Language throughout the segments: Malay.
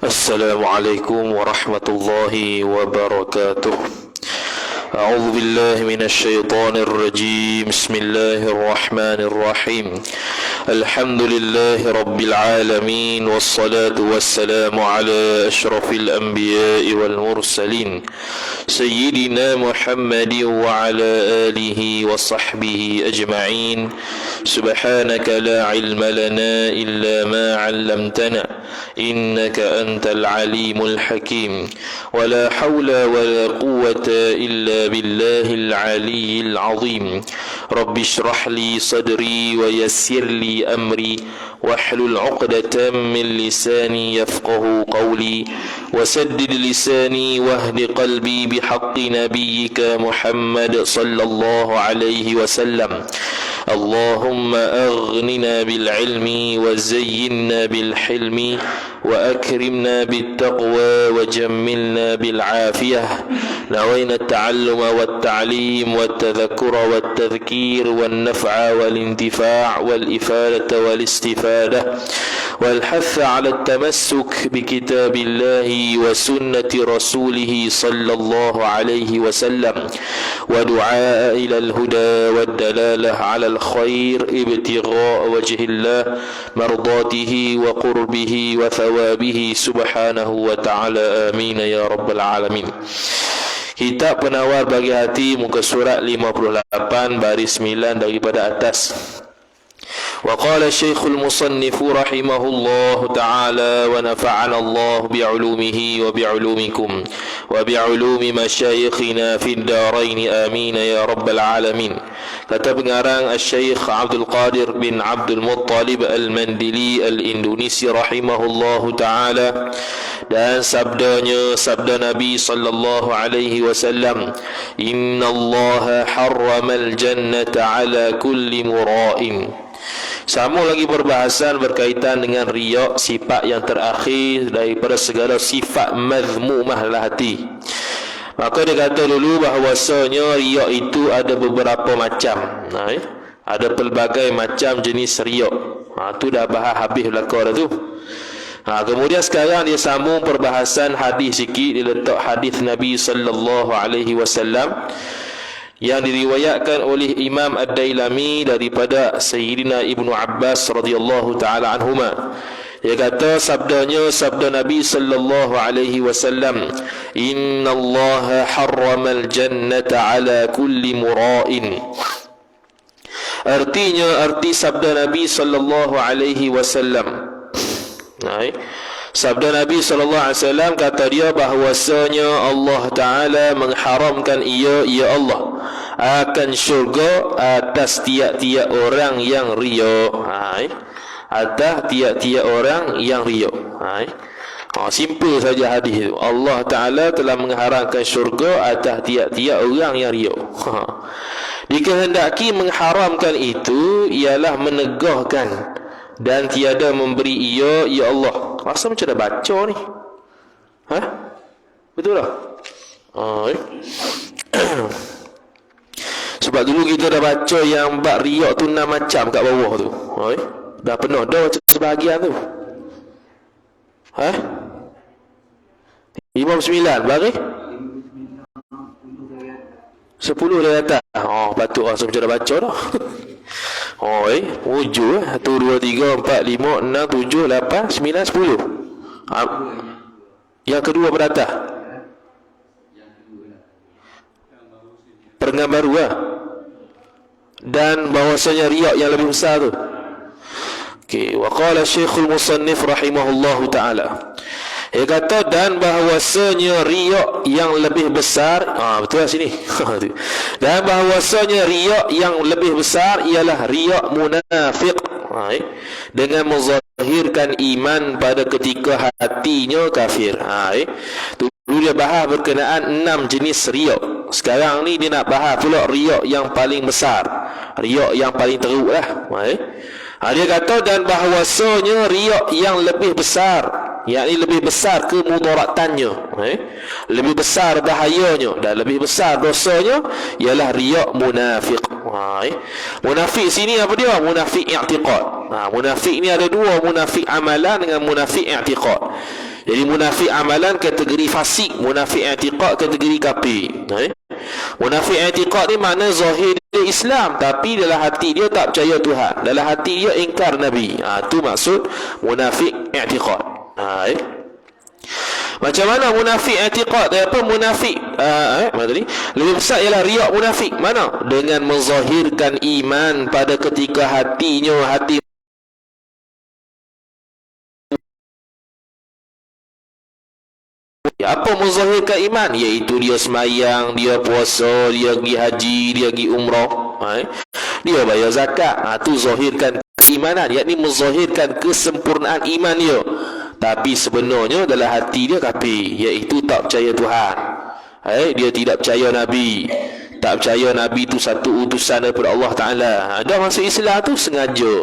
السلام عليكم ورحمة الله وبركاته. أعوذ بالله من الشيطان الرجيم. بسم الله الرحمن الرحيم. الحمد لله رب العالمين، والصلاة والسلام على أشرف الأنبياء والمرسلين سيدنا محمد وعلى آله وصحبه أجمعين. سبحانك لا علم لنا إلا ما علمتنا إنك أنت العليم الحكيم. ولا حول ولا قوة إلا بالله العلي العظيم. رب اشرح لي صدري ويسر لي أمري واحلل عقدة من لساني يفقه قولي وسدد لساني واهد قلبي بحق نبيك محمد صلى الله عليه وسلم. اللهم أغننا بالعلم وزينا بالحلم وأكرمنا بالتقوى وجملنا بالعافية. نوينا التعلم والتعليم والتذكر والتذكير والنفع والانتفاع والإفادة والاستفادة والحث على التمسك بكتاب الله وسنة رسوله صلى الله عليه وسلم، ودعاء إلى الهدى والدلالة على الخير ابتغاء وجه الله مرضاته وقربه وثوابه سبحانه وتعالى. آمين يا رب العالمين. Kitab Penawar Bagi Hati, muka surat 58, baris 9 daripada atas. وقال الشيخ المصنف رحمه الله تعالى ونفعنا الله بعلومه وبعلومكم وبعلوم مشايخنا في الدارين آمين يا رب العالمين. Kata pengarang Syekh Abdul Qadir bin Abdul Muttalib Al-Mandili Al-Indonesi rahimahullahu ta'ala, dan sabdanya, sabda Nabi sallallahu alaihi wasallam, Inna Allah harramal jannata ala kulli mura'in. Sama lagi perbahasan berkaitan dengan riya, sifat yang terakhir daripada segala sifat mazmumah hati. Maka dia kata dulu bahawasanya riya itu ada beberapa macam. Ada pelbagai macam jenis riya. Tu dah bahas habis belakang dah tu. Kemudian sekarang dia sambung perbahasan hadis sikit. Dia letak hadis Nabi sallallahu alaihi wasallam yang diriwayatkan oleh Imam Ad-Dailami daripada Sayyidina Ibnu Abbas radhiyallahu taala anhuma. Dia kata sabdanya, sabda Nabi sallallahu alaihi wasallam, Inna Allah harramal jannata ala kulli mura'in. Artinya, arti sabda Nabi sallallahu alaihi wasallam, sabda Nabi SAW kata dia bahawasanya Allah Ta'ala mengharamkan ia, ya Allah, akan syurga atas tiap-tiap orang yang riya. Atas tiap-tiap orang yang riya. Simple saja hadis itu. Allah Ta'ala telah mengharamkan syurga atas tiap-tiap orang yang riya. Dikehendaki mengharamkan itu ialah menegahkan dan tiada memberi ia, ya Allah. Rasa macam dah baca ni. Betul tak? Sebab dulu kita dah baca yang bab riak tu 6 macam kat bawah tu. Dah penuh dah baca sebahagian tu. 59 bagi 10 dari atas. Patut rasa macam dah baca dah. Wujud 1, 2, 3, 4, 5, 6, 7, 8, 9, 10. Yang kedua beratas. Perenggan baru lah. Dan bahawasanya riak yang lebih besar tu. Wa qala Syekhul Musannif rahimahullahu ta'ala, dia kata dan bahawasanya riak yang lebih besar, betul lah sini. Dan bahawasanya riak yang lebih besar ialah riak munafik, dengan menzahirkan iman pada ketika hatinya kafir. Dulu dia bahas berkenaan 6 jenis riak. Sekarang ni dia nak bahas pula riak yang paling besar, riak yang paling teruk lah. Dia kata dan bahawasanya riak yang lebih besar, yakni lebih besar kemudaratannya, lebih besar bahayanya dan lebih besar dosanya, ialah riak munafik. Munafik sini apa dia? Munafik i'tiqad. Munafik ni ada dua, munafik amalan dengan munafik i'tiqad. Jadi munafik amalan kategori fasik, munafik i'tiqad kategori kafir. Munafik i'tiqad ni makna zahir dia Islam tapi dalam hati dia tak percaya Tuhan, dalam hati dia ingkar Nabi. Tu maksud munafik i'tiqad. Macam mana munafik i'tiqad? Apa munafik? Mana tadi? Lebih besar ialah riak munafik. Mana? Dengan menzahirkan iman pada ketika hatinya, hati apa menzahirkan iman? Iaitu dia semayang, dia puasa, dia pergi haji, dia pergi umrah, dia bayar zakat. Tu zahirkan keimanan, yakni menzahirkan kesempurnaan iman dia. Tapi sebenarnya dalam hati dia kafir, iaitu tak percaya Tuhan. Dia tidak percaya Nabi, tak percaya Nabi itu satu utusan daripada Allah Ta'ala. Dah masuk Islam tu sengaja.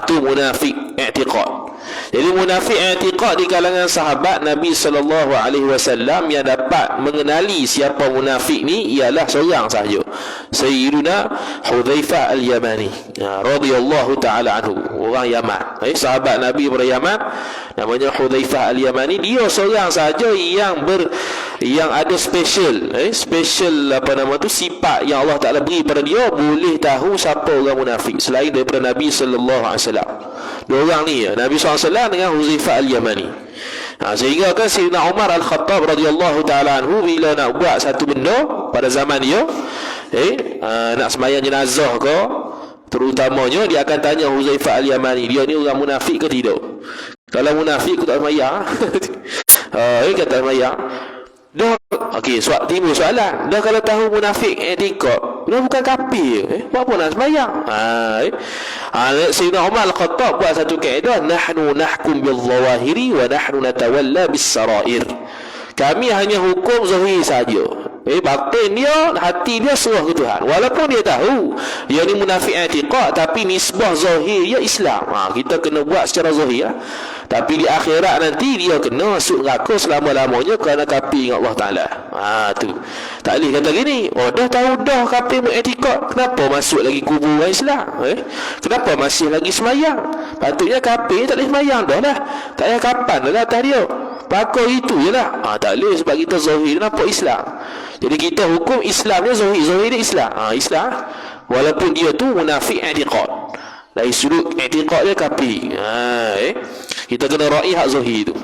Tu munafik i'tiqad. Jadi munafik i'tiqad di kalangan sahabat Nabi SAW yang dapat mengenali siapa munafik ni ialah seorang sahaja, Sayyiduna Hudzaifah Al-Yamani radhiyallahu ta'ala anhu, orang Yaman. Sahabat Nabi dari Yaman, namanya Hudzaifah Al-Yamani. Dia seorang sahaja yang ada special sifat yang Allah Ta'ala beri pada dia, boleh tahu siapa orang munafik selain daripada Nabi SAW. Dua orang ni, Nabi SAW dengan Hudzaifah Al-Yamani. Sehingga kan Sayyidina Umar Al-Khattab radhiyallahu ta'ala anhu bila nak buat satu benda pada zaman dia, nak sembahyang jenazah ke, terutamanya dia akan tanya Hudzaifah Al-Yamani, dia ni orang munafik ke tidak? Kalau munafik aku tak sembahyang. Kata sembahyang. Dah, okey, timbul soalan. Dah kalau tahu munafik i'tiqad, dia bukan kafir, buat apa nak sembahyang? Sayyidina Umar Al-Khattab buat satu kaedah, nahnu nahkum bil-zawahiri wa nahnu natawalla bis-sarair. Kami hanya hukum zahir saja. Batin dia, hati dia serah ke Tuhan. Walaupun dia tahu dia ni munafik i'tiqad, tapi nisbah zahir dia Islam. Kita kena buat secara zahir. Tapi di akhirat nanti dia kena masuk neraka selama-lamanya kerana kafir dengan Allah Ta'ala. Tu tak boleh kata gini, dah tahu dah kafir i'tiqad, kenapa masuk lagi kuburan Islam? Kenapa masih lagi semayang? Patutnya kafir tak boleh semayang dah lah. Tak payah kapan dah atas dia. Pakar itu je lah. Tak boleh sebab kita zahir nampak Islam. Jadi kita hukum Islam dia zahir, zahir dia Islam. Islam walaupun dia tu munafik i'tiqad, dari sudut i'tiqad dia kafir. Kita kena raih hak zahir tu.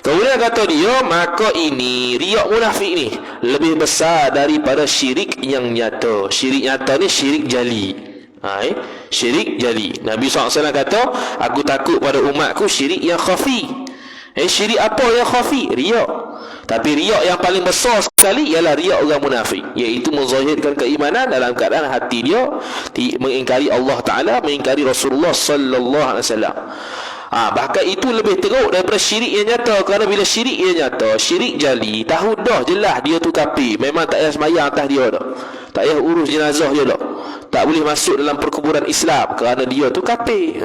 Kemudian kata dia, maka ini riak munafik ni lebih besar daripada syirik yang nyata. Syirik nyata ni syirik jali. Syirik jali. Nabi SAW kata, aku takut pada umatku syirik yang khafi. Syirik apa yang khafi? Riak. Tapi riak yang paling besar sekali ialah riak orang munafik, iaitu menzahirkan keimanan dalam keadaan hati dia mengingkari Allah Ta'ala, mengingkari Rasulullah Sallallahu Alaihi Wasallam. Bahkan itu lebih teruk daripada syirik yang nyata. Kerana bila syirik yang nyata, syirik jali, tahu dah jelas dia tu kafir, memang tak payah sembahyang atas dia dah, tak payah urus jenazah dia dah, tak boleh masuk dalam perkuburan Islam kerana dia tu kafir.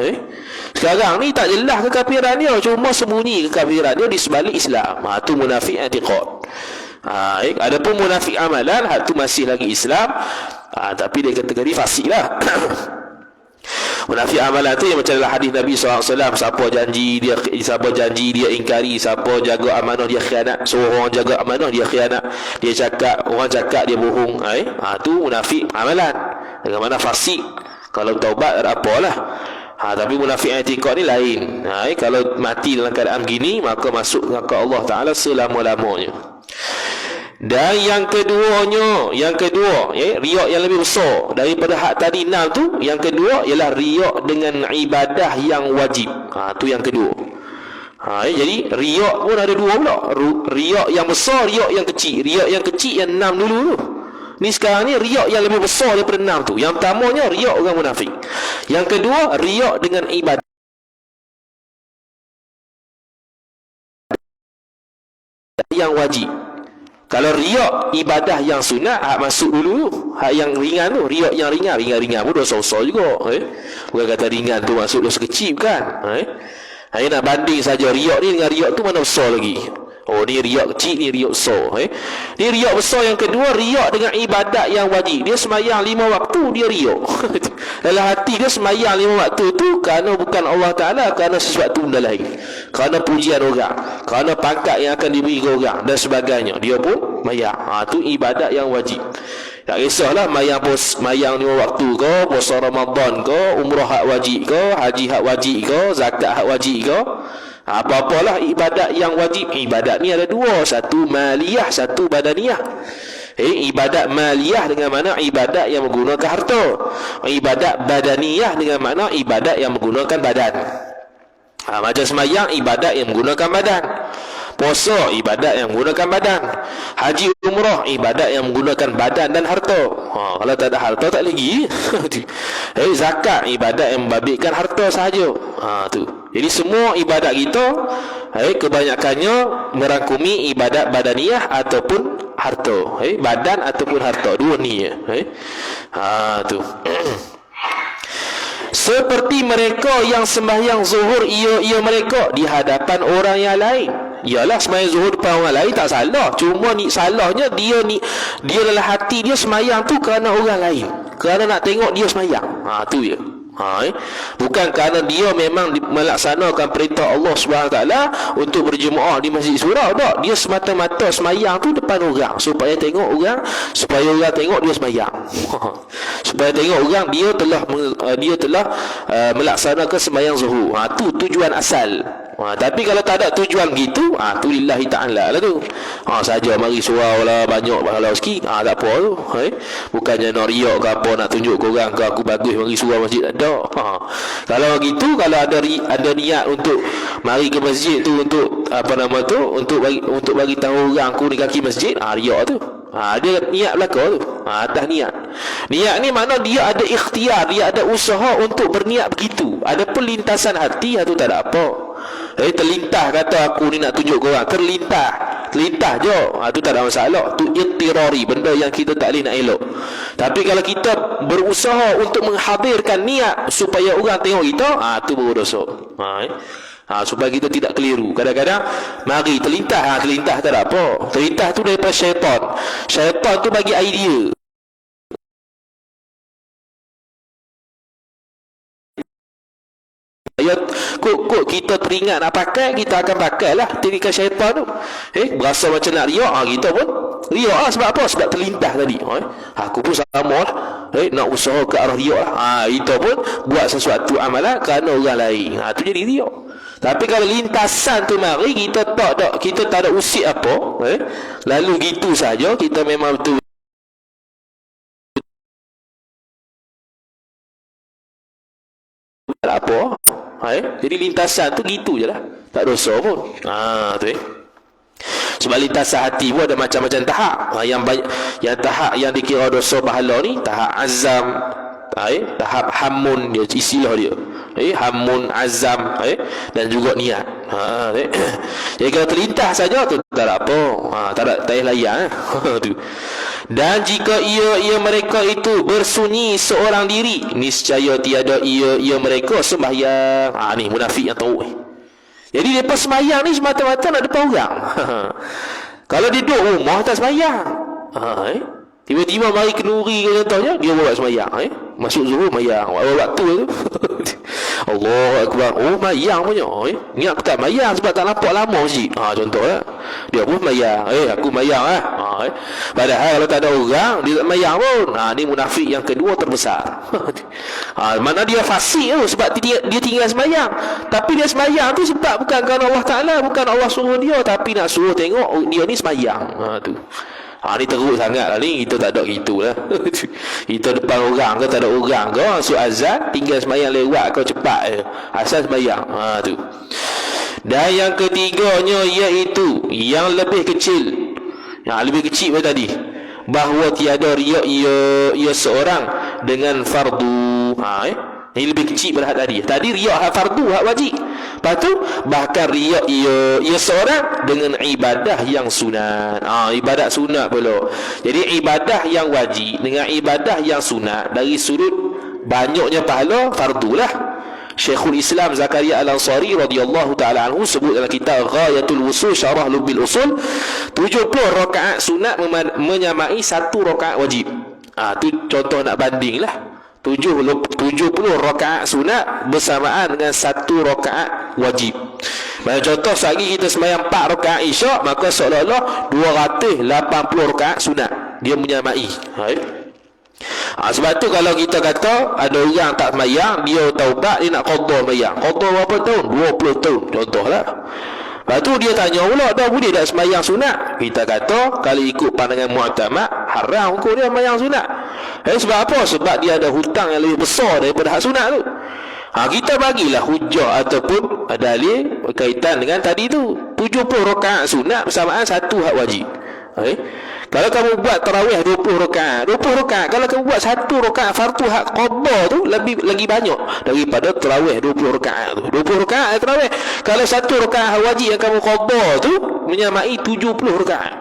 Sekarang ni tak jelas kekafiran dia, cuma sembunyi kekafiran dia di sebalik Islam. Tu munafik i'tiqad. Adapun munafik amalan, tu masih lagi Islam, tapi dia kategori fasik lah. Munafik amalan tu yang macam dalam hadis Nabi SAW, siapa janji dia ingkari, siapa jaga amanah dia khianat, seorang orang jaga amanah dia khianat, orang cakap dia bohong. Tu munafik amalan. Dengan mana fasik, kalau taubat tak apalah. Tapi munafik i'tiqad ni lain. Kalau mati dalam keadaan begini, maka masuk neraka Allah Ta'ala selama-lamanya. Dan yang kedua, riak yang lebih besar daripada hak tadi 6 tu, yang kedua ialah riak dengan ibadah yang wajib. Tu yang kedua. Jadi riak pun ada dua pula. Riak yang besar, riak yang kecil. Riak yang kecil yang 6 dulu tu. Ni sekarang ni riak yang lebih besar daripada 6 tu. Yang pertamanya riak orang munafik. Yang kedua riak dengan ibadah yang wajib. Kalau riak ibadah yang sunat, masuk dulu. Hak yang ringan tu, riak yang ringan pun dosa besar juga. Bukan kata ringan tu masuk dosa kecil kan. Nak banding saja riak ni dengan riak tu, mana besar lagi. Oh, ni riak kecil, ni riak besar. Ni riak besar yang kedua, riak dengan ibadat yang wajib. Dia semayang 5 waktu, dia riak. Dalam hati dia semayang 5 waktu tu kerana bukan Allah Ta'ala, kerana sesuatu benda lain, kerana pujian orang, kerana pangkat yang akan diberi ke orang dan sebagainya. Dia pun mayang. Tu ibadat yang wajib. Tak kisahlah mayang 5 waktu ke, puasa Ramadan ke, umrah hak wajib ke, haji hak wajib ke, zakat hak wajib ke. Apa-apalah ibadat yang wajib. Ibadat ni ada dua, satu maliyah, satu badaniyah. Ibadat maliyah dengan makna ibadat yang menggunakan harta. Ibadat badaniyah dengan makna ibadat yang menggunakan badan. Macam semayang, ibadat yang menggunakan badan. Puasa, ibadat yang menggunakan badan. Haji umrah, ibadat yang menggunakan badan dan harta. Kalau tak ada harta tak lagi. Zakat, ibadat yang membabitkan harta sahaja. Tu. Jadi semua ibadat kita kebanyakannya merangkumi ibadat badaniyah ataupun harta. Badan ataupun harta, dua ni ya. Tu. Seperti mereka yang sembahyang zuhur ia mereka di hadapan orang yang lain. Yalah, sembahyang zuhur depan orang lain tak salah. Cuma ni salahnya dia dalam hati dia sembahyang tu kerana orang lain, kerana nak tengok dia sembahyang. Tu je. Bukan kerana dia memang melaksanakan perintah Allah SWT untuk berjemaah di Masjid Surau. Tak, dia semata-mata semayang tu depan orang, supaya tengok orang, supaya orang tengok dia semayang. Supaya tengok orang dia telah melaksanakan semayang zuhur. Tu tujuan asal. Tapi kalau tak ada tujuan gitu, tu lillahi ta'ala lah tu. Saja mari surau lah, banyak pahala sikit, tak apa tu. Bukannya nak riak ke apa, nak tunjuk ke orang ke aku bagus mari surau masjid, tak ada. Kalau gitu, kalau ada niat untuk mari ke masjid tu untuk untuk bagi tahu orang aku di kaki masjid, riak tu. Dia niat belaka tu. Atas niat. Niat ni mana dia ada ikhtiar, dia ada usaha untuk berniat begitu. Ada pelintasan hati, tu tak ada apa. Terlintas kata aku ni nak tunjuk ke orang, terlintas je, tu tak ada masalah. Tu ittirari, benda yang kita tak boleh nak elok. Tapi kalau kita berusaha untuk menghadirkan niat supaya orang tengok kita, tu baru dosa. Supaya kita tidak keliru. Kadang-kadang mari terlintas tak ada apa. Terlintas tu daripada syaitan. Syaitan tu bagi idea. Kok kita teringat nak pakai, kita akan pakai lah tindakan syaitan tu. Berasa macam nak riak, kita pun riak lah. Sebab apa? Sebab terlintas tadi. Aku pun sama lah, nak usaha ke arah riak lah. Kita pun buat sesuatu amalan kerana orang lain. Tu jadi riak. Tapi kalau lintasan tu mari, kita tak ada usik apa, lalu gitu saja, kita memang betul apa. Jadi lintasan tu gitu je lah, tak dosa pun. Tu sebab lintasan hati pun ada macam-macam tahap. Yang tahap yang dikira dosa pahala ni, tahap azam, tahap hamun, dia istilah dia. Hamun, azam, dan juga niat. Jadi kalau terlintas saja tu tak ada apa. Tak payah layan. Tu. Dan jika ia mereka itu bersunyi seorang diri, niscaya tiada ia mereka sembahyang. Ni munafik yang tahu. Jadi depa sembahyang ni semata-mata nak depan orang. Kalau dia duduk rumah tak sembahyang, tiba-tiba mari kenuri ke contohnya, dia buat sembahyang. Masuk zuhur mayang, waktu tu Allahu Akbar, mayang punya. Ni aku tak mayang sebab tak nampak lama masjid. Contohlah, dia pun mayang. Aku mayang lah. Padahal kalau tak ada orang, dia tak mayang pun. Ni munafik yang kedua terbesar. Mana dia fasik tu, sebab dia tinggal semayang. Tapi dia semayang tu sebab bukan kerana Allah Ta'ala, bukan Allah suruh dia, tapi nak suruh tengok dia ni semayang. Tu. Ni teruk sangat lah ni. Kita tak ada gitu lah. Kita depan orang ke tak ada orang ke, masuk azan, tinggal semayang lewat kau cepat je, asal semayang. Tu. Dan yang ketiganya iaitu yang lebih kecil. Yang lebih kecil pada tadi, bahawa tiada riak ia seorang dengan fardu. Ini lebih kecil pada hak tadi. Tadi riak hak fardu, hak wajib. Lepas tu bahkan riak ia seorang dengan ibadah yang sunat. Ibadat sunat pula. Jadi ibadah yang wajib dengan ibadah yang sunat, dari sudut banyaknya pahala, fardu lah. Syekhul Islam Zakaria Al-Ansari radhiyallahu taala anhu sebut dalam kitab Ghayatul Wusul Syarah Lubil Usul, 70 rakaat sunat menyamai 1 rakaat wajib. Tu contoh nak banding lah. 70 rakaat sunat bersamaan dengan 1 rakaat wajib. Contoh sehari kita sembahyang 4 rakaat isyak, maka seolah-olah 280 rakaat sunat dia menyamai. Sebab tu kalau kita kata ada orang tak sembahyang, dia taubat, dia nak qada sembahyang. Qada berapa tahun? 20 tahun contohlah. Lepas tu dia tanya pula, dah boleh tak sembahyang sunat? Kita kata kalau ikut pandangan mu'tamad, haram hukum dia sembahyang sunat. Sebab apa? Sebab dia ada hutang yang lebih besar daripada hak sunat tu. Kita bagilah hujah ataupun dalil berkaitan dengan tadi tu. 70 rakaat sunat bersamaan 1 hak wajib. Kalau kamu buat tarawih 20 rakaat kalau kamu buat 1 rakaat fardu hak qada tu lagi banyak daripada tarawih 20 rakaat tu. 20 rakaat tarawih, kalau 1 rakaat hak wajib yang kamu qada tu menyamai 70 rakaat.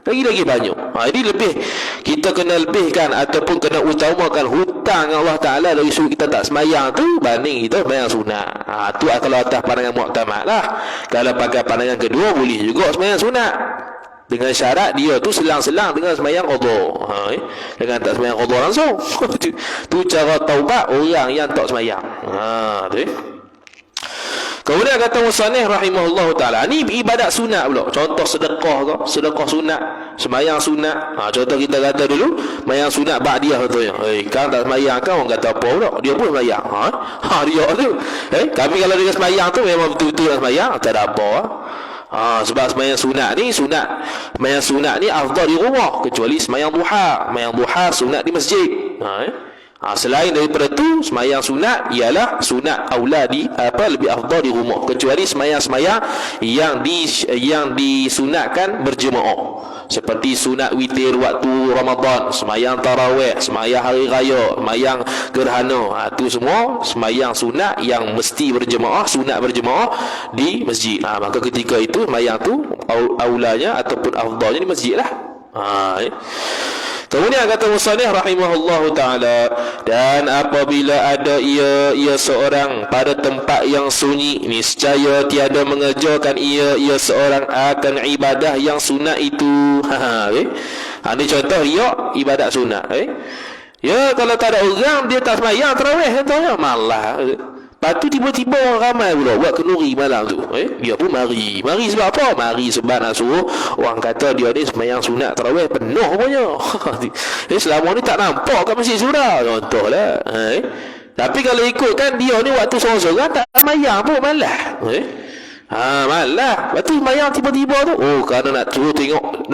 Lagi banyak. Ini lebih kita kena lebihkan ataupun kena utamakan hutang Allah Taala dari suruh kita tak sembahyang tu banding kita sembahyang sunat. Tu kalau atas pandangan mu'tamad lah. Kalau pakai pandangan kedua boleh juga sembahyang sunat, dengan syarat dia tu selang-selang dengan sembahyang qada. Dengan tak sembahyang qada langsung. Tu cara taubat orang yang tak sembahyang. Tu. Kemudian kata musannif rahimahullahu taala, ni ibadat sunat pula. Contoh sedekah ke, sedekah sunat, sembahyang sunat. Contoh kita kata dulu, sembahyang sunat ba'diyah contohnya. Kan tak sembahyang kan orang kata apa pula? Dia pun sembahyang. Dia tu. Kami kalau dia sembahyang tu memang betul-betul nak sembahyang, tak ada apa. Sebab sembahyang sunat ni afdal di rumah, kecuali sembahyang duha. Sembahyang duha sunat di masjid. Selain daripada tu, sembahyang sunat ialah sunat aula lebih afdal di rumah, kecuali sembahyang yang disunatkan berjemaah, seperti sunat witir waktu Ramadan, sembahyang tarawih, sembahyang hari raya, sembahyang gerhana. Tu semua sembahyang sunat yang mesti berjemaah, sunat berjemaah di masjid. Maka ketika itu sembahyang tu aulanya ataupun afdalnya di masjid lah. Kemudian kata musannif rahimahullahu taala, dan apabila ada ia seorang pada tempat yang sunyi, niscaya tiada mengerjakan ia seorang akan ibadah yang sunat itu. Ini contoh riak ibadat sunat. Kalau tak ada orang, dia tak sembahyang tarawih contohnya, malah. Lepas tu tiba-tiba orang ramai pula buat kenduri malam tu. Dia pun mari sebab apa? Mari sebab nak suruh orang kata dia ni sembahyang sunat tarawih penuh punya. Selama ni tak nampak kat masjid surau contohlah. Tapi kalau ikutkan dia ni waktu seorang-seorang tak sembahyang pun malah. Malah. Lepas tu sembahyang tiba-tiba tu, kerana nak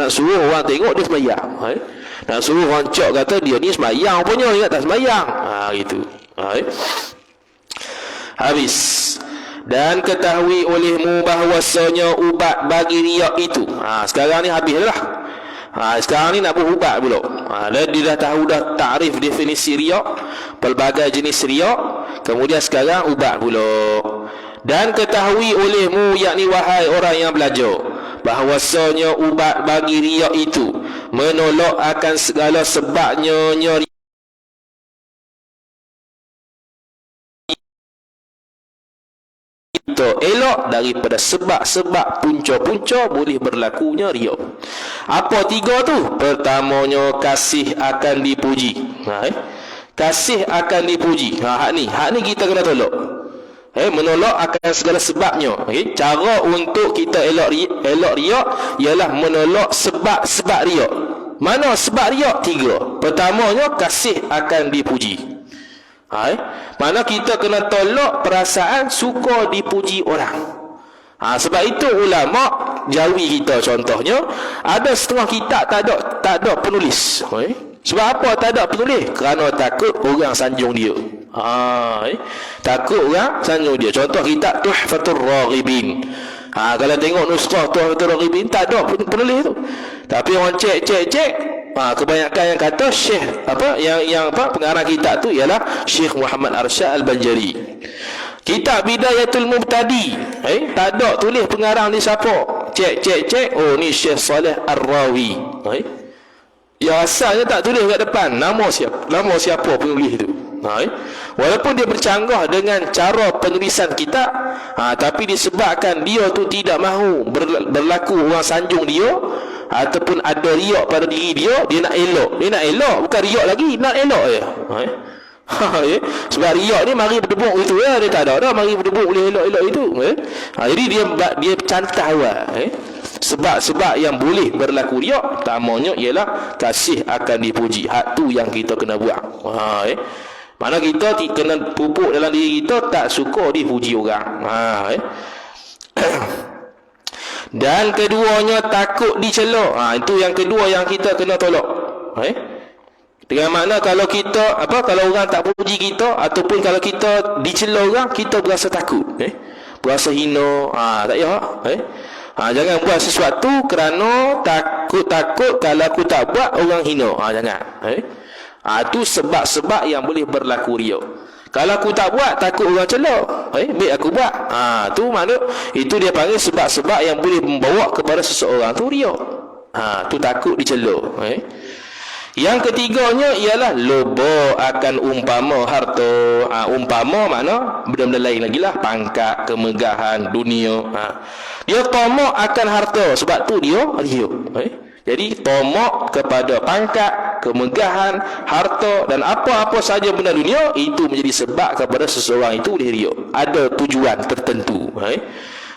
suruh orang tengok dia sembahyang. Nak suruh orang cak kata dia ni sembahyang punya, ingat tak sembahyang. Gitu. Habis. Dan ketahui olehmu bahawasanya ubat bagi riak itu. Sekarang ni habis lah. Sekarang ni nak berubat pula. Dia dah tahu dah takrif definisi riak, pelbagai jenis riak. Kemudian sekarang ubat pula. Dan ketahui olehmu, yakni wahai orang yang belajar, bahawasanya ubat bagi riak itu menolak akan segala sebabnya nyeri kita elok daripada sebab-sebab punca-punca boleh berlakunya riak. Apa 3 tu? Pertamanya kasih akan dipuji. Kasih akan dipuji. Hak ni kita kena tolak. Menolak akan segala sebabnya. Cara untuk kita elok riak ialah menolak sebab-sebab riak. Mana sebab riak? 3. Pertamanya kasih akan dipuji. Mana kita kena tolak perasaan suka dipuji orang. Sebab itu ulama jauhi kita. Contohnya, ada setengah kitab tak ada penulis. Sebab apa tak ada penulis? Kerana takut orang sanjung dia. Takut orang sanjung dia. Contoh kitab Tuhfatur Raghibin. Kalau tengok nuskah Tuhfatur Raghibin tak ada penulis tu. Tapi orang cek. Kebanyakan yang kata Syekh yang pengarang kitab tu ialah Syekh Muhammad Arsyad Al-Banjari. Kitab Bidayatul Mubtadi, tak ada tulis pengarang ni siapa. Cek. Ni Syekh Saleh Ar-Rawi. Yang asalnya tak tulis kat depan nama siapa penulis tu. Walaupun dia bercanggah dengan cara penulisan kitab, tapi disebabkan dia tu tidak mahu berlaku orang sanjung dia, ataupun ada riak pada diri dia, dia nak elok, bukan riak lagi, nak elok je. Sebab riak ni mari berdebuk itu ya, dia tak ada dah mari berdebuk boleh elok-elok itu. Jadi dia cantah awal. Sebab yang boleh berlaku riak, pertamanya ialah kasih akan dipuji. Hak tu yang kita kena buat. Mana kita kena pupuk dalam diri kita tak suka dipuji orang. Dan keduanya takut dicela. Itu yang kedua yang kita kena tolak. Dengan makna kalau kita kalau orang tak puji kita, ataupun kalau kita dicela orang, kita berasa takut, berasa hina. Tak payah. Jangan buat sesuatu kerana takut kalau aku tak buat orang hina. Jangan. Itu sebab-sebab yang boleh berlaku riak. Kalau aku tak buat, takut orang cela, baik aku buat. Tu makna itu dia panggil sebab-sebab yang boleh membawa kepada seseorang tu riak. Tu takut dicela. Yang ketiganya ialah loba akan umpama harta. Umpama makna benda-benda lain lagi lah, pangkat, kemegahan, dunia. Dia tamak akan harta, sebab tu dia riak. Jadi tamak kepada pangkat, kemegahan, harta dan apa-apa saja benda dunia, itu menjadi sebab kepada seseorang itu boleh riak. Ada tujuan tertentu.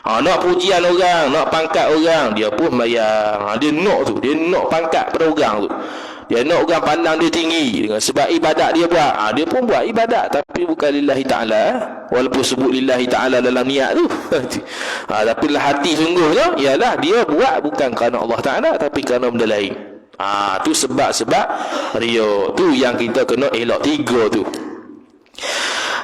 Nak pujian orang, nak pangkat orang, dia pun bayar. Dia nak pangkat pada orang tu. Dia nak orang pandang dia tinggi dengan sebab ibadat dia buat. Dia pun buat ibadat tapi bukan lillahi ta'ala. Walaupun sebut lillahi ta'ala dalam niat tu. Tapi lah hati sungguhnya ialah dia buat bukan kerana Allah Ta'ala, tapi kerana benda lain. Tu sebab-sebab riya. Tu yang kita kena elok, tiga tu.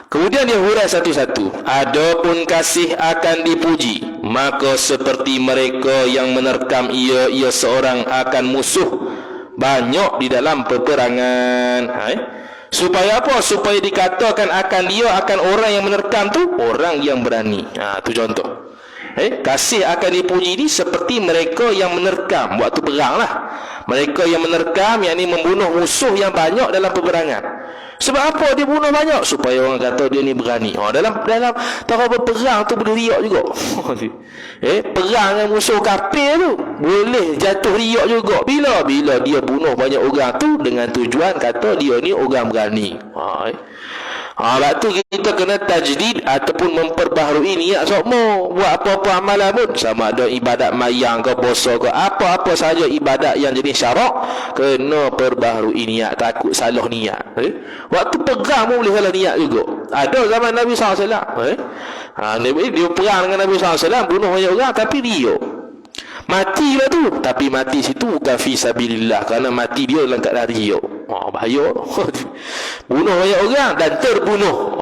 Kemudian dia hurai satu-satu. Adapun kasih akan dipuji, maka seperti mereka yang menerkam ia seorang akan musuh banyak di dalam peperangan. Supaya apa? Supaya dikatakan akan dia, akan orang yang menerkam tu orang yang berani. Tu contoh. Kasih akan dipuji ni seperti mereka yang menerkam waktu perang lah. Mereka yang menerkam, yakni membunuh musuh yang banyak dalam peperangan. Sebab apa dia bunuh banyak? Supaya orang kata dia ni berani. Dalam tahu berperang tu boleh riak juga. Perang dengan musuh kafir tu boleh jatuh riak juga. Bila dia bunuh banyak orang tu dengan tujuan kata dia ni orang berani. Sebab tu kita kena tajdid ataupun memperbaharui niat sokmo. Buat apa-apa amalan pun, sama ada ibadat mayang ke puasa ke apa-apa saja ibadat yang jenis syarak, kena perbaharui niat, takut salah niat. Waktu perang pun boleh salah niat juga. Ada zaman Nabi SAW, dia perang dengan Nabi SAW, bunuh banyak orang tapi dia matilah tu. Tapi mati situ bukan fi sabilillah, kerana mati dia dalam keadaan riya. Bahaya. Bunuh banyak orang dan terbunuh.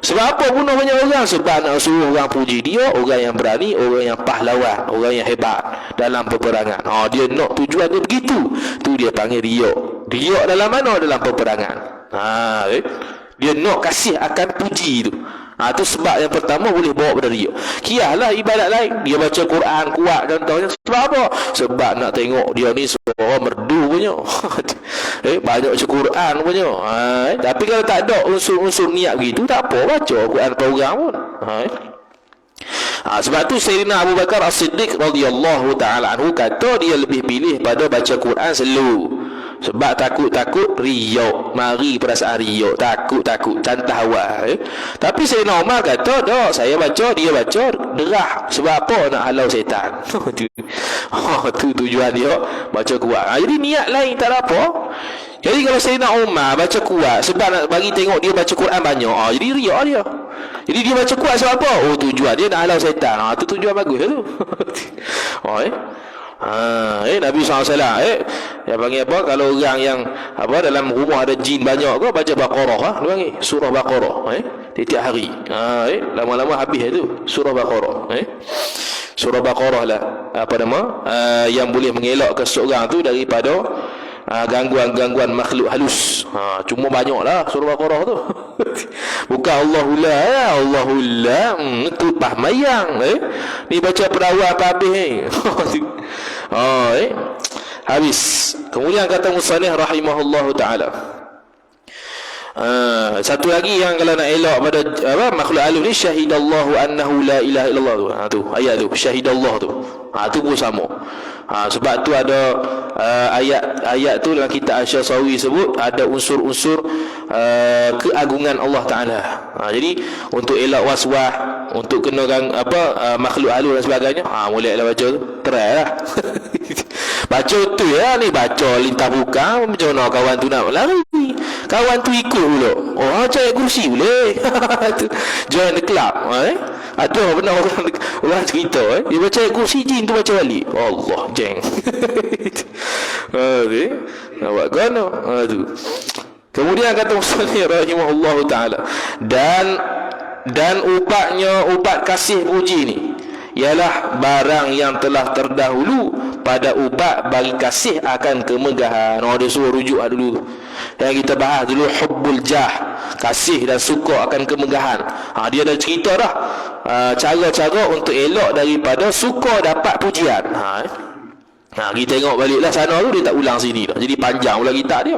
Sebab apa bunuh banyak orang? Sebab nak suruh orang puji dia, orang yang berani, orang yang pahlawan, orang yang hebat dalam peperangan. Dia nak tujuan dia begitu. Tu dia panggil riya. Riya dalam mana? Dalam peperangan. Dia nak kasih akan puji tu. Tu sebab yang pertama boleh bawa pada riya. Kialah ibadat lain, dia baca Quran kuat contohnya. Sebab apa? Sebab nak tengok dia ni seorang merdu punya. Banyak baca Quran punya. Tapi kalau tak ada unsur-unsur niat begitu, tak apa baca Quran orang pun. Sebab tu Sayyidina Abu Bakar As-Siddiq radhiyallahu ta'ala anhu kata dia lebih pilih pada baca Quran selalu. Sebab takut riak, mari perasaan riak, takut cantah awal. Tapi Sayyidina Umar kata dak, saya baca, dia baca, derah. Sebab apa? Nak halau setan. Tu tujuan dia baca kuat. Jadi niat lain tak ada apa. Jadi kalau Sayyidina Umar baca kuat sebab nak bagi tengok dia baca Quran banyak, jadi riak dia. Jadi dia baca kuat sebab apa? Tujuan dia nak halau setan. Tu tujuan bagus tu. Nabi SAW yang panggil apa? Kalau orang yang dalam rumah ada jin banyak ke, baca Baqarah dia panggil surah Baqarah tiap hari. Lama-lama habis tu surah Baqarah. Surah Baqarah lah yang boleh mengelakkan seorang tu daripada gangguan-gangguan makhluk halus. Cuma banyaklah surah Baqarah tu. Bukan Allahullah tu pah mayang. Ni baca perawal apa habis habis. Kemudian kata musannif rahimahullahu taala, Satu lagi yang kalau nak elok pada makhluk halus ni, syahidallahu annahu la ilaha illallah tu. Tu ayat tu, syahidallah tu. Tu pun sama. Sebab tu ada ayat tu dalam kitab Asy-Syasawi sebut ada unsur-unsur keagungan Allah Taala. Jadi untuk elak was-was, untuk kenakan makhluk halus dan sebagainya, mulailah baca tu. Try lah. Baca tu ya, ni baca lintah buka, macam mana kawan tu nak lari. Kawan tu ikut pula. Cari kursi boleh. Join the club. Ada pernah orang cerita dia baca kursi, jin tu baca balik. Allah, jeng. Awak kena. Tu. Kemudian kata Muslim rahimahullah taala, dan ubat kasih puji ni ialah barang yang telah terdahulu pada ubat bagi kasih akan kemegahan. Dia suruh rujuk dulu yang kita bahas dulu, hubbul jah, kasih dan suka akan kemegahan. Dia dah cerita dah cara-cara untuk elok daripada suka dapat pujian. Kita tengok baliklah sana tu, dia tak ulang sini dah. Jadi panjang pula kitab dia.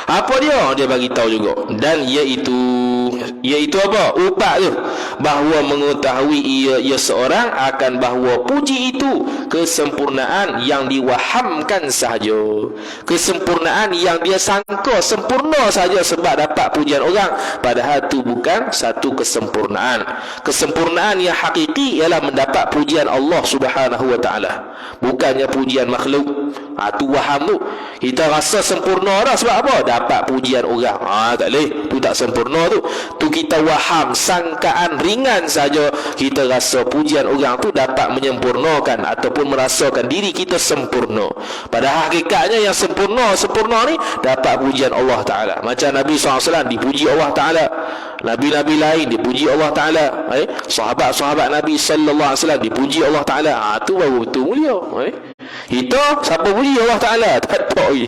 Apa dia? Dia bagi tahu juga. Dan iaitu apa? Ubat tu, bahawa mengetahui ia seorang akan bahawa puji itu kesempurnaan yang diwahamkan sahaja. Kesempurnaan yang dia sangka sempurna sahaja sebab dapat pujian orang, padahal tu bukan satu kesempurnaan. Kesempurnaan yang hakiki ialah mendapat pujian Allah Subhanahu wa taala, bukannya pujian makhluk. Tu waham tu. Kita rasa sempurna dah sebab apa? Dapat pujian orang. Tak boleh. Tu tak sempurna tu. Tu kita waham, sangkaan ringan saja. Kita rasa pujian orang tu dapat menyempurnakan ataupun merasakan diri kita sempurna. Padahal hakikatnya yang sempurna ni dapat pujian Allah Ta'ala. Macam Nabi SAW dipuji Allah Ta'ala, Nabi-Nabi lain dipuji Allah Ta'ala, sahabat-sahabat Nabi SAW dipuji Allah Ta'ala. Tu baru betul mulia. Kita siapa puji Allah Ta'ala? Tak ada lagi.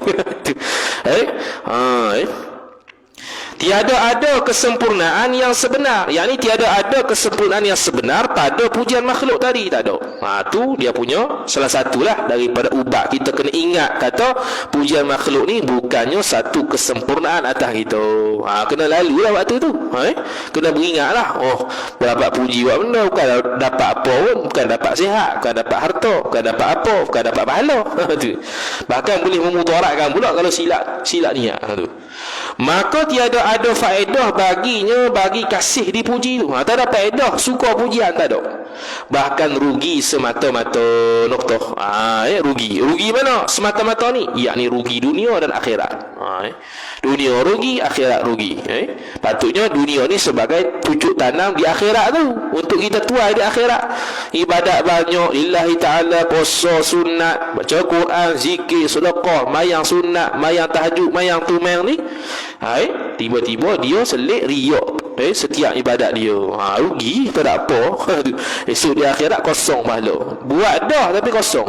Tiada ada kesempurnaan yang sebenar. Yang ni tiada ada kesempurnaan yang sebenar pada pujian makhluk tadi. Tak ada. Tu dia punya salah satulah daripada ubat. Kita kena ingat kata pujian makhluk ni bukannya satu kesempurnaan atas kita. Kena lalu lah waktu tu. Kena beringatlah. Dapat puji buat benda, bukan dapat apa pun. Bukan dapat sihat, bukan dapat harta, bukan dapat apa, bukan dapat pahala. Bahkan boleh memudaratkan pula kalau silap niat. Maka tiada ada faedah baginya bagi kasih dipuji tu. Tak ada faedah suka pujian, tak ada. Bahkan rugi semata-mata. Noktah. Rugi mana semata-mata ni? Yakni rugi dunia dan akhirat. Dunia rugi, akhirat rugi. Patutnya dunia ni sebagai pucuk tanam di akhirat tu, untuk kita tuai di akhirat. Ibadat banyak lillahi ta'ala, puasa sunat, baca Quran, zikir, sedekah, mayang sunat, mayang tahajud, mayang tumeng ni. Tiba-tiba dia selit riak setiap ibadat dia. Rugi, tak ada apa. Esok di akhirat kosong pahala. Buat dah tapi kosong.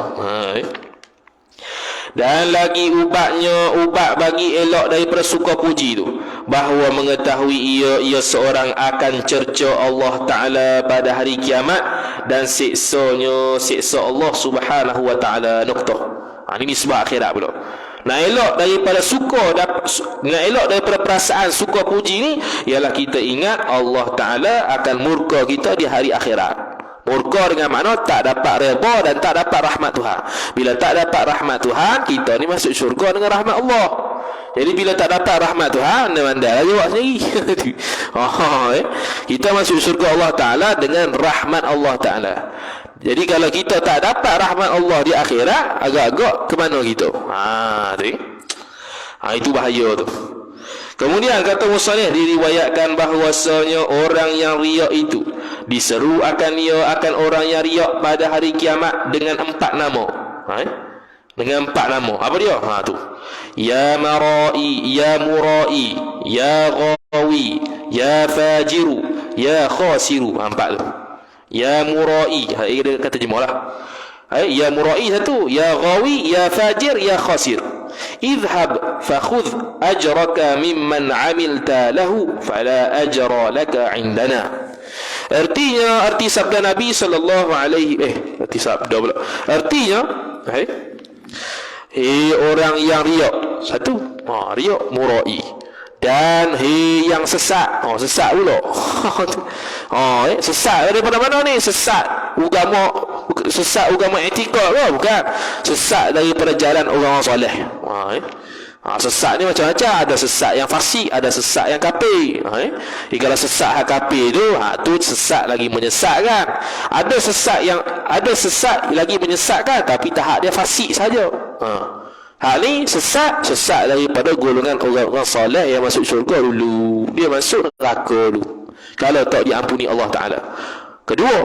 Dan lagi ubat bagi elok daripada suka puji tu, bahawa mengetahui ia seorang akan cerca Allah Ta'ala pada hari kiamat dan siksa Allah Subhanahu wa Ta'ala. Noktah. Ini sebab akhirat pula. Nak elok daripada perasaan suka puji ni ialah kita ingat Allah Ta'ala akan murka kita di hari akhirat. Murka dengan makna tak dapat redha dan tak dapat rahmat Tuhan. Bila tak dapat rahmat Tuhan, kita ni masuk syurga dengan rahmat Allah. Jadi bila tak dapat rahmat Tuhan, anda lagi buat sendiri. Kita masuk syurga Allah Ta'ala dengan rahmat Allah Ta'ala. Jadi kalau kita tak dapat rahmat Allah di akhirat, agak-agak ke mana kita? Itu bahaya tu. Kemudian kata musannif, diriwayatkan bahawasanya orang yang riak itu diseru akan orang yang riak pada hari kiamat dengan 4 nama. Dengan 4 nama. Apa dia? Tu. Ya marai, ya murai, ya ghawi, ya fajiru, ya khasiru. 4 tu. Ya murai, dia kata jemalah. Ya murai satu, ya ghawi, ya fajir, ya khasir. Idhhab fakhudh ajraka mimman amilta lahu fala ajra laka indana. Arti sabda Nabi sallallahu alaihi artinya orang yang riak, satu riak murai, Dan yang sesat. Sesat pula. Sesat daripada mana ni? Sesat agama etikad ke? Bukan. Sesat daripada jalan orang soleh. Sesat ni macam-macam. Ada sesat yang fasik, ada sesat yang kafir. Kalau sesat yang kafir tu sesat lagi menyesatkan. Ada sesat lagi menyesatkan, tapi tahap dia fasik saja. Hal ni sesat daripada golongan orang-orang soleh yang masuk syurga dulu. Dia masuk neraka dulu kalau tak diampuni Allah Ta'ala. Kedua,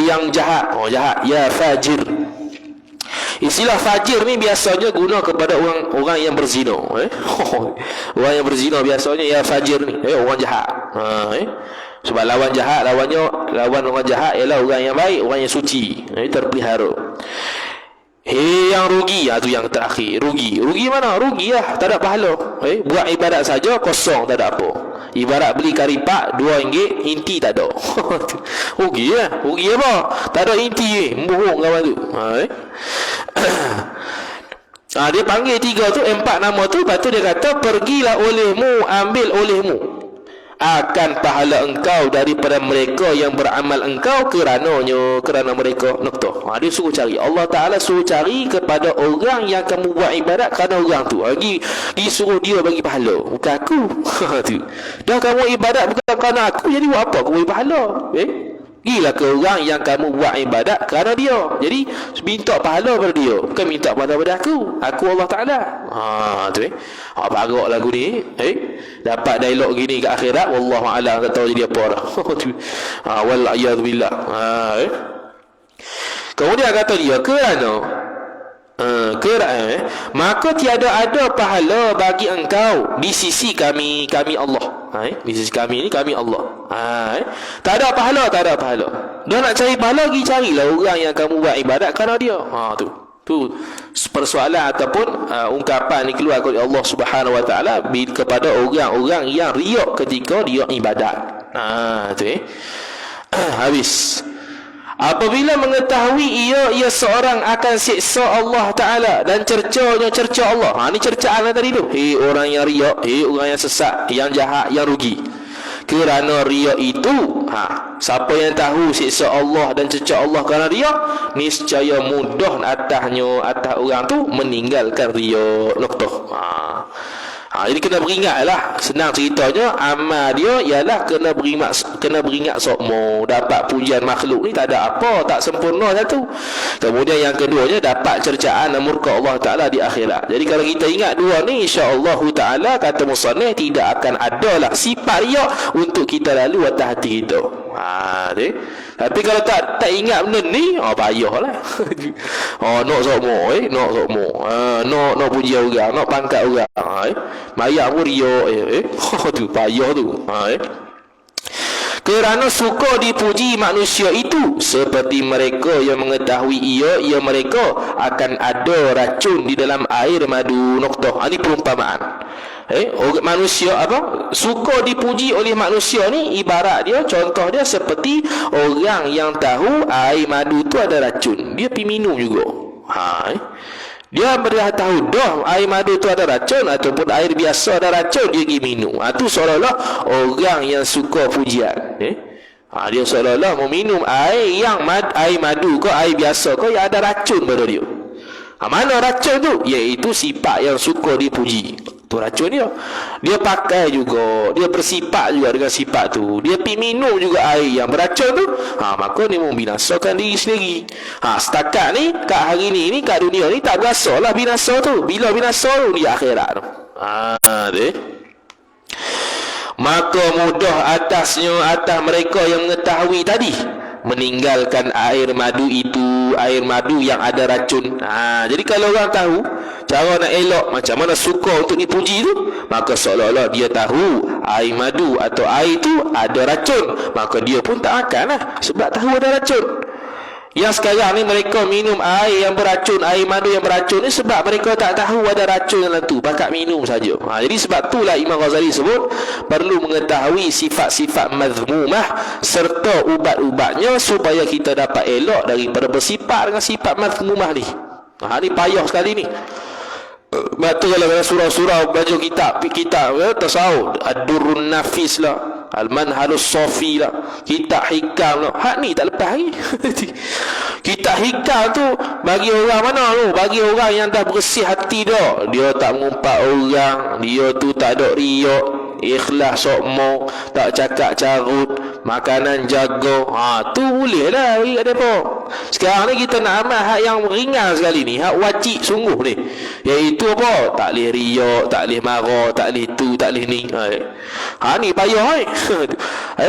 yang jahat. Jahat, ya fajir. Istilah fajir ni biasanya guna kepada orang yang berzina. Orang yang berzina biasanya ya fajir ni, orang jahat. Sebab lawan orang jahat ialah orang yang baik, orang yang suci, terpelihara. Yang rugi, tu yang terakhir. Rugi mana? Rugi lah, tak ada pahala. Buat ibadat saja kosong, tak ada apa. Ibarat beli karipak RM2, inti tak ada. Rugi lah. Rugi apa? Tak ada inti bohong kawan tu. Dia panggil 3 tu, 4 nama tu. Lepas tu dia kata, pergilah olehmu, ambil olehmu akan pahala engkau daripada mereka yang beramal engkau kerana mereka. Dia suruh cari. Allah Ta'ala suruh cari kepada orang yang kamu buat ibadat kerana orang tu. Dia suruh dia bagi pahala, bukan aku. Dah kamu ibadat bukan kerana aku, jadi buat apa kamu bagi pahala? Pergilah ke orang yang kamu buat ibadat kerana dia. Jadi minta pahala pada dia, bukan minta pahala pada aku Allah Ta'ala. Barak lagu ni. Dapat dialog gini ke akhirat, wallahu a'lam, tak tahu jadi apa dah. Wal a'yadu billah. Kemudian kata dia, kerana maka tiada ada pahala bagi engkau di sisi kami Allah. Di sisi kami ni, kami Allah. Tak ada pahala. Dia nak cari pahala, pergi carilah orang yang kamu buat ibadat kerana dia. Tu persoalan ataupun ungkapan ni keluar dari Allah Subhanahu Wa Taala kepada orang-orang yang riak ketika dia ibadat. Habis. Apabila mengetahui ia seorang akan siksa Allah Ta'ala dan cerca Allah. Ni cercaan tadi tu. Orang yang riak, orang yang sesat, yang jahat, yang rugi. Kerana riak itu, siapa yang tahu siksa Allah dan cerca Allah kerana riak, niscaya mudah atas orang tu meninggalkan riak. Jadi kena beringatlah. Senang ceritanya, amal dia ialah kena beringat sokmo. Dapat pujian makhluk ni tak ada apa, tak sempurna satu. Kemudian yang keduanya, dapat cercaan dan murka Allah Ta'ala di akhirat. Jadi kalau kita ingat dua ni, insya-Allah Ta'ala, kata musannif, tidak akan adalah sifat riak untuk kita lalu atas hati kita. Tapi kalau tak ingat benda ni, payahlah. Nak sokmo, nak puji orang, nak pangkat orang, mayak pun riak. Tu payah tu. Kerana suka dipuji manusia itu, seperti mereka yang mengetahui ia mereka akan ada racun di dalam air madu. Ini perumpamaan. Manusia suka dipuji oleh manusia ni, ibarat dia, contoh dia seperti orang yang tahu air madu tu ada racun, dia pergi minum juga. Dia dah tahu dah air madu tu ada racun ataupun air biasa ada racun, dia pergi minum. Tu seolah-olah orang yang suka pujian. Dia seolah-olah mau minum air madu ke air biasa ke yang ada racun pada dia. Mana racun tu? Iaitu sifat yang suka dipuji. Tu racun dia. Dia pakai juga, dia bersifat juga dengan sifat tu. Dia pergi minum juga air yang beracun tu. Maka ni membinasakan diri sendiri. Setakat ni, kat hari ni, kat dunia ni tak berasalah binasa tu. Bila binasa tu di akhirat tu. Maka mudah atas mereka yang mengetahui tadi meninggalkan air madu itu, air madu yang ada racun. Jadi kalau orang tahu cara nak elok, macam mana suka untuk dipuji tu, maka seolah-olah dia tahu air madu atau air tu ada racun, maka dia pun tak akan lah, sebab tahu ada racun. Yang sekarang ni mereka minum air yang beracun, air madu yang beracun ni sebab mereka tak tahu ada racun dalam tu, bakat minum saja. Jadi sebab itulah Imam Ghazali sebut perlu mengetahui sifat-sifat mazmumah serta ubat-ubatnya supaya kita dapat elok daripada bersifat dengan sifat mazmumah ni. Ni payah sekali ni. Betul kalau surau-surau baca kitab tasawuf, Ad-Durrun Nafis lah, Al-Manhalus Safi lah, kitab hikam lah. Hak ni tak lepas lagi. Kitab hikam tu bagi orang mana tu? Bagi orang yang dah bersih hati dah. Dia tak mengumpat orang, dia tu tak ada riak, ikhlas sokmo, tak cakap carut, makanan jaga. Tu boleh lah bagi kat depa. Sekarang ni kita nak amal hak yang ringan sekali ni, hak wajib sungguh ni, iaitu apa? Tak boleh riak, tak boleh marah, tak boleh tu, tak boleh ni. Ni payah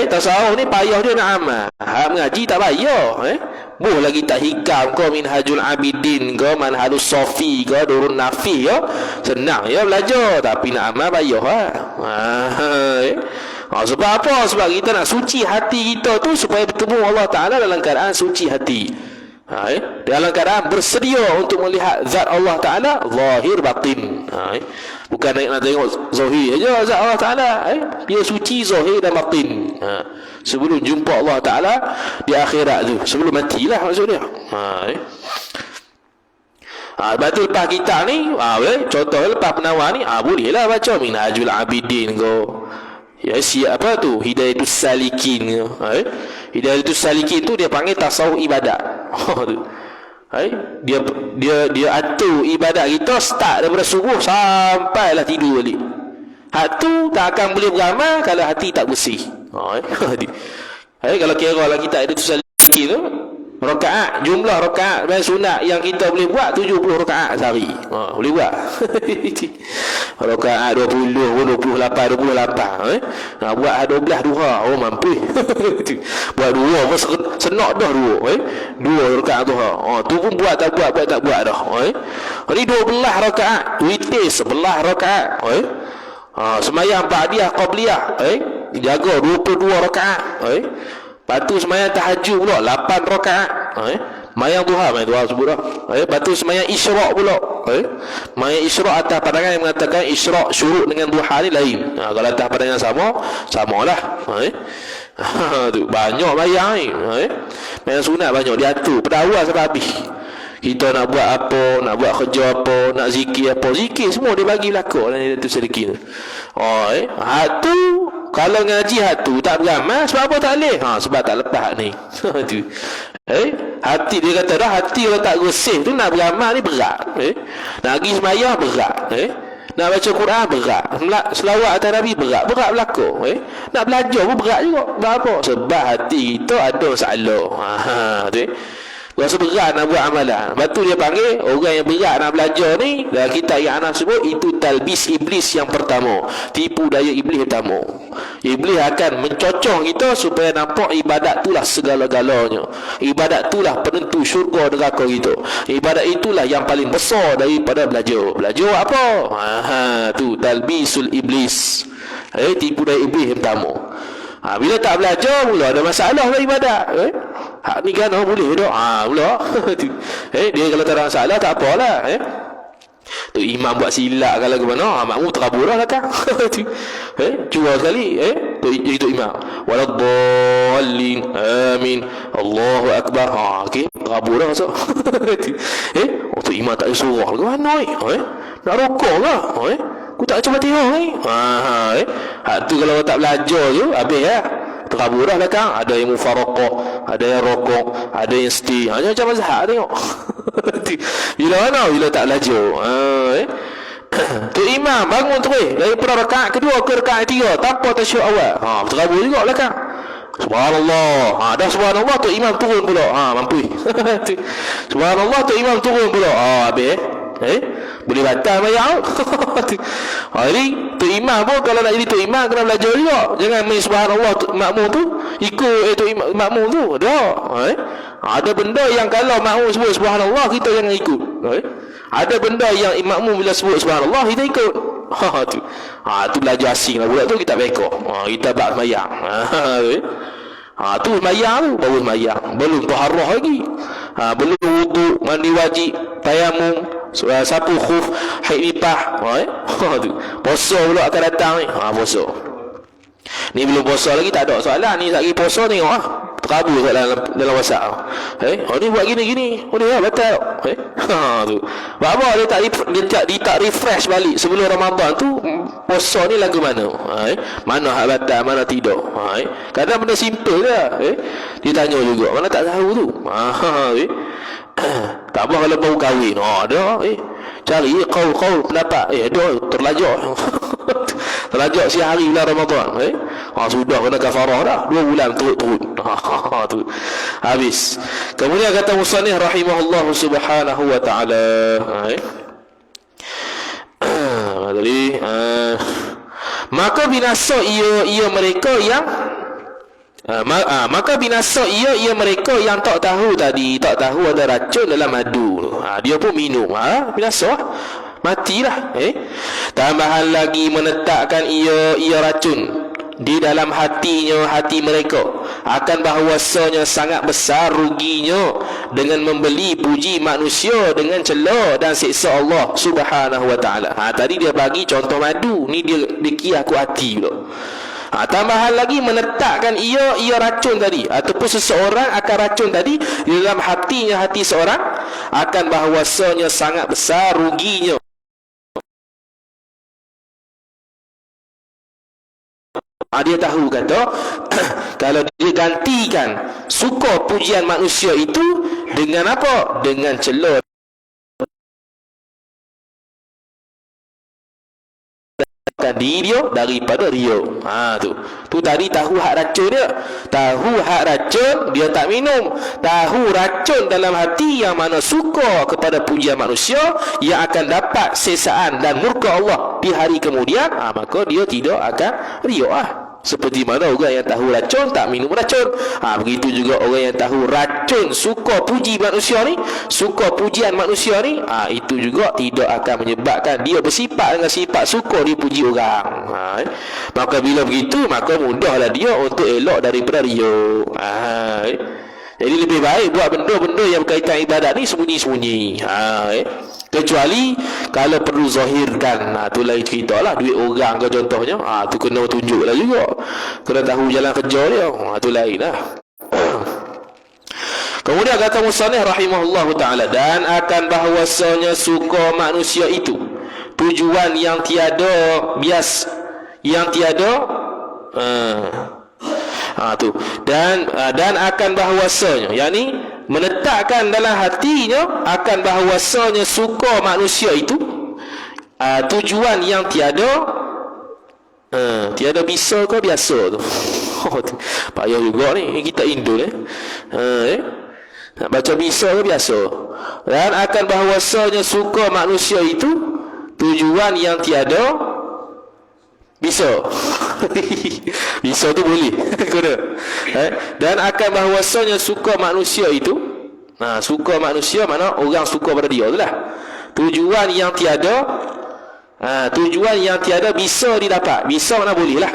tasawuf ni payah dia nak amal. Hak mengaji tak payah. Boleh lagi tak hikam ke, Minhajul Abidin ke, Manhalus Safi ke, Durrun Nafis ya. Senang ya belajar, tapi nak amal payah sebab apa? Sebab kita nak suci hati kita tu supaya bertemu Allah Ta'ala dalam keadaan suci hati. Dalam keadaan bersedia untuk melihat zat Allah Ta'ala zahir batin. Bukan nak tengok zahir aja zat Allah Ta'ala. Dia suci zahir dan batin. Sebelum jumpa Allah Ta'ala di akhirat tu, sebelum matilah maksudnya. Betul lepas kitab ni, contoh lepas penawar ni, bolehlah baca Minhajul Abidin ko. Ya, siapa tu? Hidayatus Salikin. Hidayatus Salikin tu dia panggil tasawuf ibadat. Dia atur ibadat kita start daripada subuh sampailah tidur balik. Hak tu tak akan boleh beramal kalau hati tak bersih. Kalau kira lah kita Hidayatus Salikin tu, rakaat, jumlah rakaat dan sunat yang kita boleh buat 70 rakaat sehari. Boleh buat. Rakaat 20, 28. Nak buat 12 duha, mampu. Buat dua pun senak dah dua. Dua rakaat duha. Tu pun buat tak buat dah. Ni 12 rakaat, witir 11 rakaat. Sembahyang ba'diyah qabliyah, jaga 22 rakaat. Lepas tu semayang tahajud pula 8 rakaat. Mayang duha sebut dah. Lepas tu semayang isyraq pula. Mayang isyraq atas pandangan yang mengatakan isyraq syuruk dengan duha ni lain. Kalau atas pandangan samalah. Tu banyak mayang ni. Mayang sunat banyak diatur pada awal sampai habis. Kita nak buat apa, nak buat kerja apa, nak zikir apa, zikir semua dia bagi belakang dalam Hidayatus Salikin. Tu kalau ngaji hatu tak beramal, sebab apa tak boleh? Sebab tak lepas ni. Hati dia kata dah, hati kalau tak bersih tu nak beramal ni berat. Nak pergi sembahyang berat. Nak baca Quran berat. Selawat atas Nabi berat belakang. Nak belajar pun berat juga. Kenapa? Sebab hati kita ada salah. Rasa berat nak buat amalan. Lepas tu dia panggil orang yang berat nak belajar ni, dalam kitab yang anak sebut, itu talbis iblis yang pertama, tipu daya iblis pertama. Iblis akan mencocong kita supaya nampak ibadat itulah segala-galanya. Ibadat itulah penentu syurga neraka kita. Ibadat itulah yang paling besar daripada belajar. Belajar apa? Tu talbisul iblis. Tipu daya iblis yang pertama. Bila tak belajar mula ada masalah lah ibadat. Hak ni kan boleh dah. Mula. Dia kalau tak ada masalah tak apalah. Tu imam buat silap kalau ke mana, makmum terabur dah datang. Cuba sekali. Tu imam. Waladdallin. Amin. Allahu akbar. Okey, terabur dah masuk. Tu imam tak ada surah ke mana nak rokok ke? Aku tak cuba tengok ni. Tu kalau tak belajar tu habis terabur dah belakang. Ada yang mufaraqah, ada yang rokok, ada yang stay. Macam mazhab tengok. Bila mana? Bila tak belajar. Tu imam bangun terus daripada rakaat kedua ke rakaat ketiga tanpa tasyahud awal. Terabur juga belakang. Subhanallah. Dah subhanallah tu imam turun pula. Mampu. Subhanallah tu imam turun pula. Habis. Boleh batal mayang. Jadi tu imam pun kalau nak jadi tu imam kena belajar juga. Jangan main subhanallah makmum tu ikut tu makmum tu. Dah. Ada benda yang kalau makmum sebut subhanallah kita jangan ikut. Ada benda yang makmum bila sebut subhanallah kita ikut. Tu belajar asing lah budak tu kita beka. Kita bab mayang. Tu mayang tu baru mayang. Belum taharrah lagi. Belum wudu, mandi wajib, tayamum, sapu khuf, haid nifah. Puasa pula akan datang ni. Puasa. Ni belum puasa lagi tak ada soalan ni lagi puasa tengok kabur dalam WhatsApp. Ni buat gini. Boleh lah batal. Tu. Buat apa dia tak refresh balik sebelum Ramadan tu puasa ni lagu mana? Mana hak batal, mana tidak. Kadang benda simple je. Dia tanya juga, mana tak tahu tu. Tak apa kalau baru kahwin. Ada cari qaul pendapat. Ada terlajak. Terlajak si hari bulan Ramadan. Sudah kena kafarah dah 2 bulan turut-turut. Tu habis. Kemudian kata musannif rahimahullah subhanahu wa ta'ala, jadi maka binasa ia mereka yang maka binasa ia mereka yang tak tahu ada racun dalam madu. Dia pun minum. Binasa matilah. Tambahan lagi menetapkan ia racun di dalam hati mereka akan bahawasanya sangat besar ruginya dengan membeli puji manusia dengan celah dan siksa Allah subhanahu wa ta'ala. Tadi dia bagi contoh madu, ni dia kiasku hati pula. Tambahan lagi menetapkan ia racun tadi, ataupun seseorang akan racun tadi di dalam hati seorang akan bahawasanya sangat besar ruginya. Dia tahu kata kalau dia gantikan suka pujian manusia itu dengan apa? Dengan celah diri dia daripada ria. Tu tadi tahu hak racun dia. Tahu hak racun, dia tak minum. Tahu racun dalam hati yang mana suka kepada pujian manusia, yang akan dapat sesaan dan murka Allah di hari kemudian, maka dia tidak akan ria. Seperti mana orang yang tahu racun tak minum racun. Begitu juga orang yang tahu racun suka puji manusia ni, suka pujian manusia ni, itu juga tidak akan menyebabkan dia bersifat dengan sifat suka dipuji orang. Maka bila begitu, maka mudahlah dia untuk elok daripada ria. Jadi lebih baik buat benda-benda yang berkaitan ibadat ni sembunyi-sembunyi. Kecuali kalau perlu zahirkan, tu lain cerita lah. Duit orang ke contohnya, tu kena tunjuk lah juga, kena tahu jalan kerja dia, tu lain lah. Kemudian kata musannif rahimahullah ta'ala, dan akan bahawasanya suka manusia itu tujuan yang tiada bias, yang tiada tu, dan akan bahawasanya, yakni menetapkan dalam hatinya akan bahawasanya suka manusia itu tujuan yang tiada bisa ke biasa tu. Payah juga ni kita Indo nak baca bisa ke biasa. Dan akan bahawasanya suka manusia itu tujuan yang tiada bisa. Bisa tu boleh. Dan akan bahawasanya suka manusia itu, suka manusia mana orang suka pada dia tu lah. Tujuan yang tiada bisa didapat. Bisa mana boleh lah.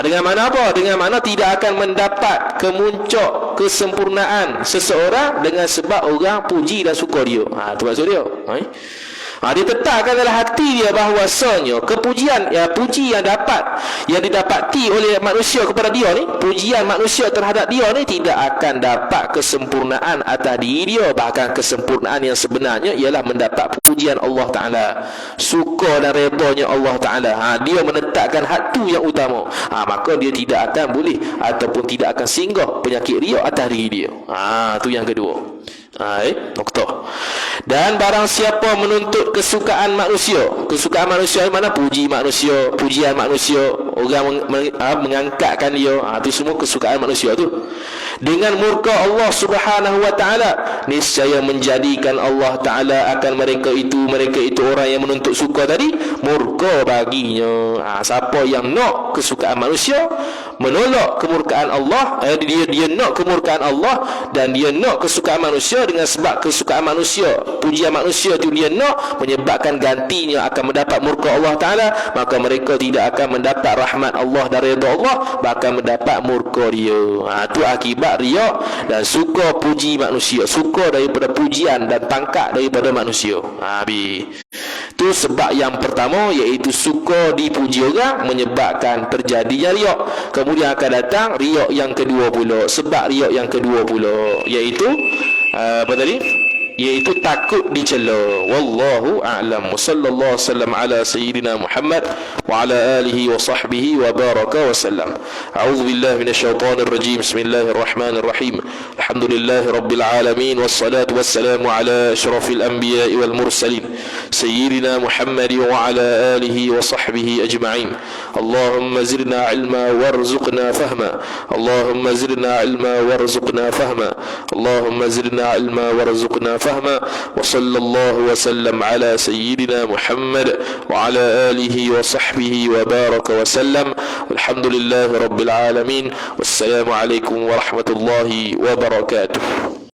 Dengan mana apa? Dengan mana tidak akan mendapat kemuncak kesempurnaan seseorang dengan sebab orang puji dan suka dia. Tu maksud dia. Dia tetapkan dalam hati dia bahawasanya kepujian, puji yang didapati oleh manusia kepada dia ni, pujian manusia terhadap dia ni tidak akan dapat kesempurnaan atas diri dia. Bahkan kesempurnaan yang sebenarnya ialah mendapat pujian Allah Ta'ala, suka dan redanya Allah Ta'ala. Dia menetapkan hak tu yang utama. Maka dia tidak akan boleh ataupun tidak akan singgah penyakit ria atas diri dia. Tu yang kedua. Noktah. Dan barang siapa menuntut kesukaan manusia mana puji manusia, pujian manusia, orang mengangkatkan dia, itu semua kesukaan manusia tu, dengan murka Allah Subhanahu wa ta'ala, niscaya menjadikan Allah Ta'ala akan mereka itu orang yang menuntut suka tadi murka baginya. Siapa yang nak kesukaan manusia, menolak kemurkaan Allah, dia nak kemurkaan Allah dan dia nak kesukaan manusia, dengan sebab kesukaan manusia, pujian manusia tu dia nak, menyebabkan gantinya akan mendapat murka Allah Ta'ala, maka mereka tidak akan mendapat rahmat Allah dan redha Allah, bahkan mendapat murka dia. Itu akibat sebab riak dan suka puji manusia, suka daripada pujian dan tangkap daripada manusia. Itu sebab yang pertama, iaitu suka dipuji orang menyebabkan terjadinya riak. Kemudian akan datang riak yang kedua pula, sebab riak yang kedua pula, iaitu apa tadi? Iaitu takut dicela. Wallahu a'lam. Sallallahu sallam ala sayyidina Muhammad wa ala alihi wa sahbihi wa baraka wa sallam. A'udzu billahi minasyaitonir rajim. Bismillahirrahmanirrahim. Alhamdulillahi rabbil alamin wassalatu wassalamu ala asyrafil anbiya'i wal mursalin sayyidina Muhammad wa ala alihi wa sahbihi ajma'in. Allahumma zidna ilma warzuqna fahma. Allahumma zidna ilma warzuqna fahma. Allahumma zidna ilma warzuqna فهما وصلى الله وسلم على سيدنا محمد وعلى آله وصحبه وبارك وسلم والحمد لله رب العالمين والسلام عليكم ورحمة الله وبركاته.